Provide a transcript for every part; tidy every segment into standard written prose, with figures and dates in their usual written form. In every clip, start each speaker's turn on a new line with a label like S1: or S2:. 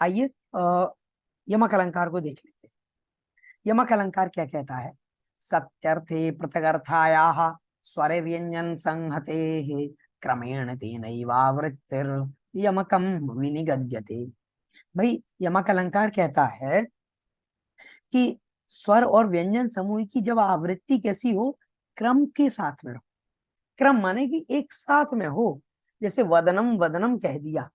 S1: आइए यमक अलंकार को देख लेते हैं। यमक अलंकार क्या कहता है? सत्यर्थे पृथगर्थायाः स्वरे व्यंजन संहते क्रमेण तेनैवावृत्तिर यमकम विनिगद्यते। भाई यमक अलंकार कहता है कि स्वर और व्यंजन समूह की जब आवृत्ति कैसी हो, क्रम के साथ में हो। क्रम माने कि एक साथ में हो। जैसे वदनम वदनम कह दिया,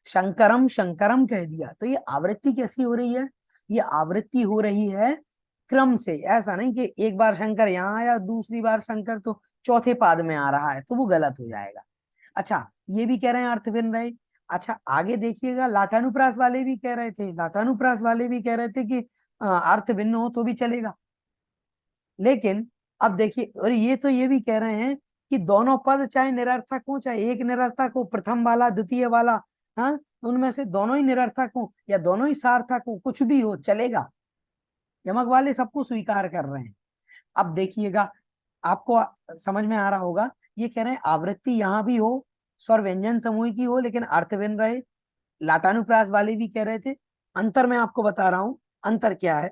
S1: शंकरम शंकरम कह दिया, तो ये आवृत्ति कैसी हो रही है? ये आवृत्ति हो रही है क्रम से। ऐसा नहीं कि एक बार शंकर यहाँ आया, दूसरी बार शंकर तो चौथे पाद में आ रहा है, तो वो गलत हो जाएगा। अच्छा, ये भी कह रहे हैं अर्थ भिन्न रहे। अच्छा आगे देखिएगा, लाटानुप्रास वाले भी कह रहे थे, लाटानुप्रास वाले भी कह रहे थे कि अर्थ भिन्न हो तो भी चलेगा। लेकिन अब देखिए, और ये तो ये भी कह रहे हैं कि दोनों पद चाहे निरर्थक हो, चाहे एक निरर्थक हो, प्रथम वाला द्वितीय वाला, हाँ, उनमें से दोनों ही निरर्थक हो या दोनों ही सार्थक हो, कुछ भी हो चलेगा। यमक वाले सबको स्वीकार कर रहे हैं। अब देखिएगा, आपको समझ में आ रहा होगा, ये कह रहे हैं आवृत्ति यहाँ भी हो, स्वर व्यंजन समूह की हो, लेकिन अर्थ भिन्न रहे। लाटानुप्रास वाले भी कह रहे थे। अंतर मैं आपको बता रहा हूं, अंतर क्या है?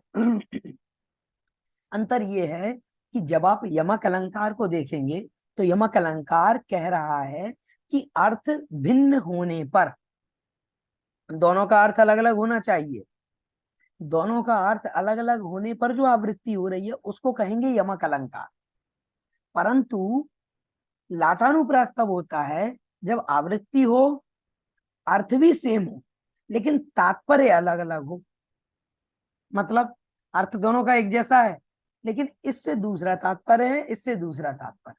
S1: अंतर ये है कि जब आप यमक अलंकार को देखेंगे तो यमक अलंकार कह रहा है कि अर्थ भिन्न होने पर, दोनों का अर्थ अलग अलग होना चाहिए, दोनों का अर्थ अलग अलग होने पर जो आवृत्ति हो रही है उसको कहेंगे यमक अलंकार। परंतु लाटानुप्रास तब होता है जब आवृत्ति हो, अर्थ भी सेम हो, लेकिन तात्पर्य अलग अलग हो। मतलब अर्थ दोनों का एक जैसा है, लेकिन इससे दूसरा तात्पर्य है, इससे दूसरा तात्पर्य।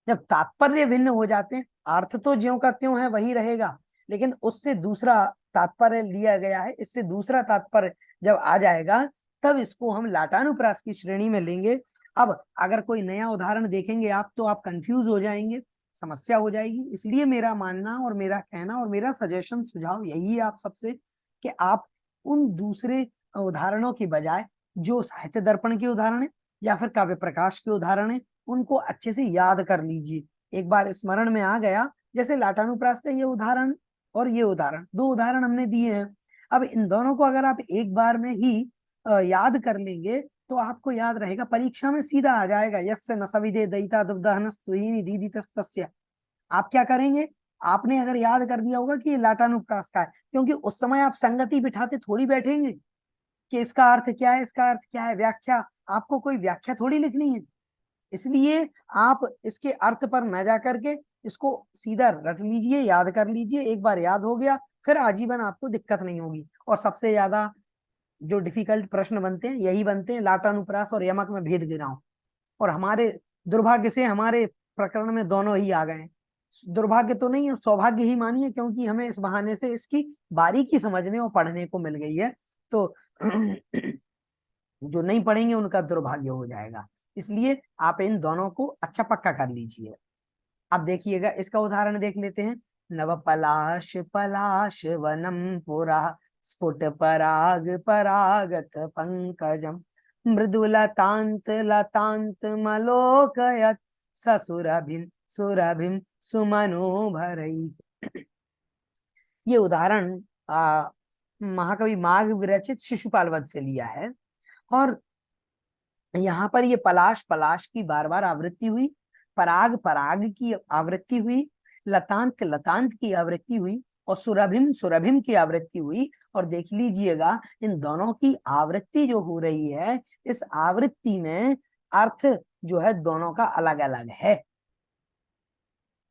S1: जब तात्पर्य भिन्न हो जाते हैं, अर्थ तो ज्यों का त्यों है वही रहेगा, लेकिन उससे दूसरा तात्पर्य लिया गया है, इससे दूसरा तात्पर्य जब आ जाएगा, तब इसको हम लाटानुप्रास की श्रेणी में लेंगे। अब अगर कोई नया उदाहरण देखेंगे आप तो आप कंफ्यूज हो जाएंगे, समस्या हो जाएगी। इसलिए मेरा मानना और मेरा कहना और मेरा सजेशन सुझाव यही है आप सबसे, कि आप उन दूसरे उदाहरणों की बजाय जो साहित्य दर्पण के उदाहरण है या फिर काव्य प्रकाश के उदाहरण है, उनको अच्छे से याद कर लीजिए। एक बार स्मरण में आ गया, जैसे लाटानुप्रास का ये उदाहरण और ये उदाहरण, दो उदाहरण हमने दिए हैं। अब इन दोनों को अगर आप एक बार में ही याद कर लेंगे तो आपको याद रहेगा, परीक्षा में सीधा आ जाएगा। यस्य न सविदे दयिता दुग्धहनस्तुहीनि दीदितस्तस्य। आप क्या करेंगे? आपने अगर याद कर दिया होगा कि ये लाटानुप्रास का है, क्योंकि उस समय आप संगति बिठाते थोड़ी बैठेंगे कि इसका अर्थ क्या है, इसका अर्थ क्या है, व्याख्या। आपको कोई व्याख्या थोड़ी लिखनी है, इसलिए आप इसके अर्थ पर न जा करके इसको सीधा रट लीजिए, याद कर लीजिए। एक बार याद हो गया फिर आजीवन आपको दिक्कत नहीं होगी। और सबसे ज्यादा जो डिफिकल्ट प्रश्न बनते हैं यही बनते हैं, लाटानुप्रास और यमक में भेद गिनाओ। और हमारे दुर्भाग्य से हमारे प्रकरण में दोनों ही आ गए हैं। दुर्भाग्य तो नहीं है, सौभाग्य ही मानिए, क्योंकि हमें इस बहाने से इसकी बारीकी समझने और पढ़ने को मिल गई है। तो जो नहीं पढ़ेंगे उनका दुर्भाग्य हो जाएगा। इसलिए आप इन दोनों को अच्छा पक्का कर लीजिए। अब देखिएगा, इसका उदाहरण देख लेते हैं। नव पलाश पलाश वनम पुरा स्फुट पराग परागत पंकजम मृदुलतांत लतांत मलोकयत ससुरभिम सुरभिम सुमनोभरई। ये उदाहरण महाकवि माघ विरचित शिशुपाल वध से लिया है। और यहाँ पर ये पलाश पलाश की बार बार आवृत्ति हुई, पराग पराग की आवृत्ति हुई, लतांत लतांत की आवृत्ति हुई और सुरभिम सुरभिम की आवृत्ति हुई। और देख लीजिएगा, इन दोनों की आवृत्ति जो हो रही है, इस आवृत्ति में अर्थ जो है दोनों का अलग अलग है।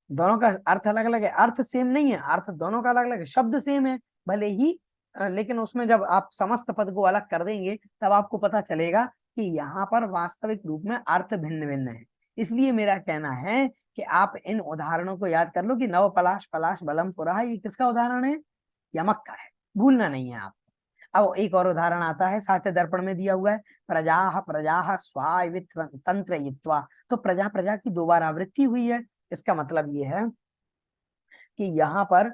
S1: दोनों का अर्थ अलग अलग है, अर्थ सेम नहीं है, अर्थ दोनों का अलग अलग है। शब्द सेम है भले ही, लेकिन उसमें जब आप समस्त पद को अलग कर देंगे तब आपको पता चलेगा कि यहाँ पर वास्तविक रूप में अर्थ भिन्न भिन्न है। इसलिए मेरा कहना है कि आप इन उदाहरणों को याद कर लो कि नव पलाश पलाश बलम पुरा, ये किसका उदाहरण है? यमक का है, भूलना नहीं है आप। अब एक और उदाहरण आता है, साहित्य दर्पण में दिया हुआ है। प्रजा प्रजा स्वावित तंत्र। तो प्रजा प्रजा की दो बार आवृत्ति हुई है। इसका मतलब ये है कि यहाँ पर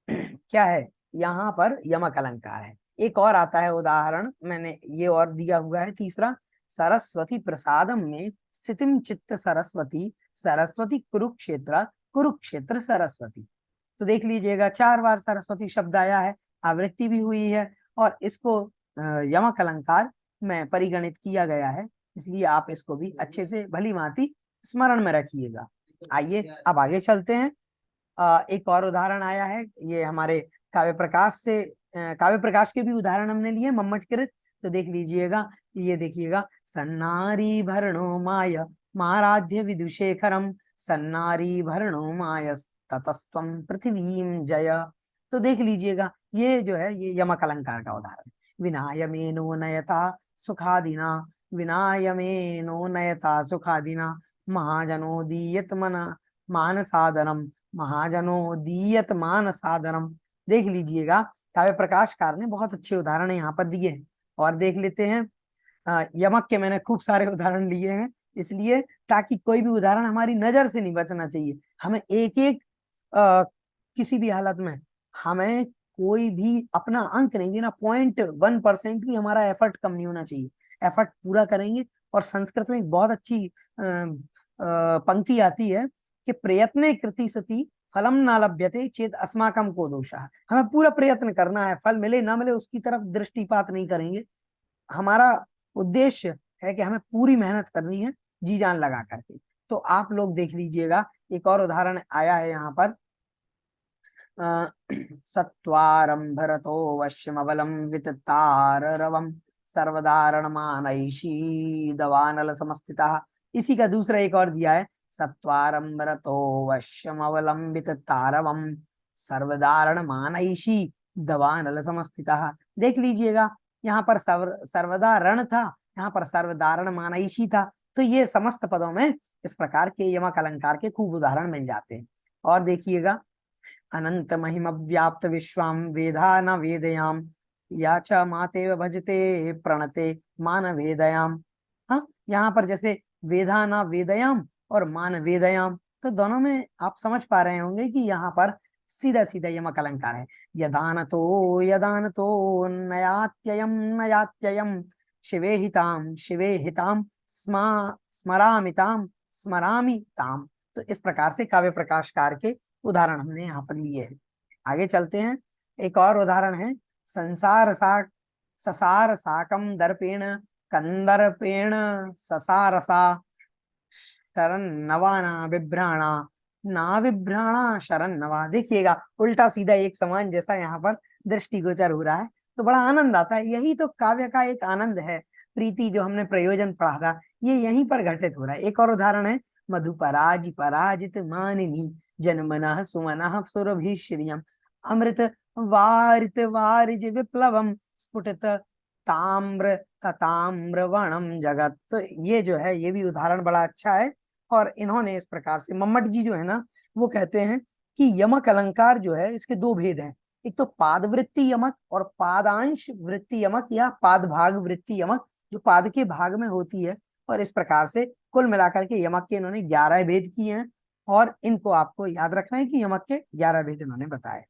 S1: क्या है, यहाँ पर यमक अलंकार है। एक और आता है उदाहरण, मैंने ये और दिया हुआ है तीसरा। सरस्वती प्रसादम में स्थितिम चित्त सरस्वती सरस्वती कुरुक्षेत्र कुरुक्षेत्र सरस्वती। तो देख लीजिएगा, चार बार सरस्वती शब्द आया है। आवृत्ति भी हुई है और इसको यमक अलंकार में परिगणित किया गया है, इसलिए आप इसको भी अच्छे से भली भांति स्मरण में रखिएगा। आइए अब आगे चलते हैं। एक और उदाहरण आया है, ये हमारे काव्य प्रकाश से, काव्य प्रकाश के भी उदाहरण हमने लिए मम्मटकृत, तो देख लीजिएगा। ये देखिएगा, सन्नारी भरणो माय माराध्य विदुषेखरम सन्नारी भरणो माय ततस्त्वं पृथ्वीं जय। तो देख लीजिएगा, ये जो है ये यमक अलंकार का उदाहरण। विनायमेनो नयता सुखादिना, विनायमेनो नयता सुखादिना, महाजनो दीयत मन मान सादरम, महाजनो दीयत मान सादरम। देख लीजिएगा, काव्य प्रकाशकार ने बहुत अच्छे उदाहरण यहाँ पर दिए हैं। और देख लेते हैं, यमक के मैंने खूब सारे उदाहरण लिए हैं, इसलिए ताकि कोई भी उदाहरण हमारी नजर से नहीं बचना चाहिए। हमें एक एक किसी भी हालत में हमें कोई भी अपना अंक नहीं देना, 0.1% भी हमारा एफर्ट कम नहीं होना चाहिए, एफर्ट पूरा करेंगे। और संस्कृत में एक बहुत अच्छी पंक्ति आती है कि प्रयत्ने कृति सति फलम ना लभ्यते चेत अस्माकम को दोषा। हमें पूरा प्रयत्न करना है, फल मिले ना मिले उसकी तरफ दृष्टिपात नहीं करेंगे। हमारा उद्देश्य है कि हमें पूरी मेहनत करनी है, जी जान लगा करके। तो आप लोग देख लीजिएगा, एक और उदाहरण आया है यहाँ पर। सत्वारंभरतो वश्यमबलम वितताररवम सर्वदारणमानैषी दवानल समस्थिता। इसी का दूसरा एक और दिया है, सत्वारंभरतो वश्यमबलम विततारवम सर्वदारणमानैषी दवानल समस्थिता। देख लीजिएगा, यहाँ पर सर्वदा रण था, यहाँ पर सर्वदारण मानैषी था। तो ये समस्त पदों में इस प्रकार के यमक अलंकार के खूब उदाहरण मिल जाते हैं। और देखिएगा, अनंत महिम व्याप्त विश्वाम वेदा न वेदयाम या च मातेव भजते प्रणते मान वेदयाम। हाँ, यहाँ पर जैसे वेदा न वेदयाम और मान वेदयाम, तो दोनों में आप समझ पा रहे होंगे कि यहाँ पर सीधा सीधा यमक अलंकार है। यदान तो नयात्ययम नयात्ययम शिवे हिताम स्मरामिताम स्मरामि ताम। तो इस प्रकार से काव्य प्रकाशकार के उदाहरण हमने यहाँ पर लिए हैं। आगे चलते हैं, एक और उदाहरण है, ससार साकम दर्पेण कंदर्पेण ससारसा शरण नवाना विभ्राणा ना विभ्राणा शरण नवा। देखिएगा, उल्टा सीधा एक समान जैसा यहाँ पर दृष्टिगोचर हो रहा है, तो बड़ा आनंद आता है। यही तो काव्य का एक आनंद है, प्रीति जो हमने प्रयोजन पढ़ा था ये यहीं पर घटित हो रहा है। एक और उदाहरण है, पराजित मानिनी जनमनः सुमनः सुरभि श्रियम अमृत वारित वारिज विप्लवम स्फुटित ताम्र ताम्र वर्णम जगत। तो ये जो है ये भी उदाहरण बड़ा अच्छा है। और इन्होंने इस प्रकार से, मम्मट जी जो है ना, वो कहते हैं कि यमक अलंकार जो है इसके दो भेद हैं, एक तो पाद वृत्ति यमक और पादांश वृत्ति यमक या पाद भाग वृत्ति यमक, जो पाद के भाग में होती है। और इस प्रकार से कुल मिलाकर के यमक के इन्होंने 11 भेद किए हैं, और इनको आपको याद रखना है कि यमक के 11 भेद इन्होंने बताए।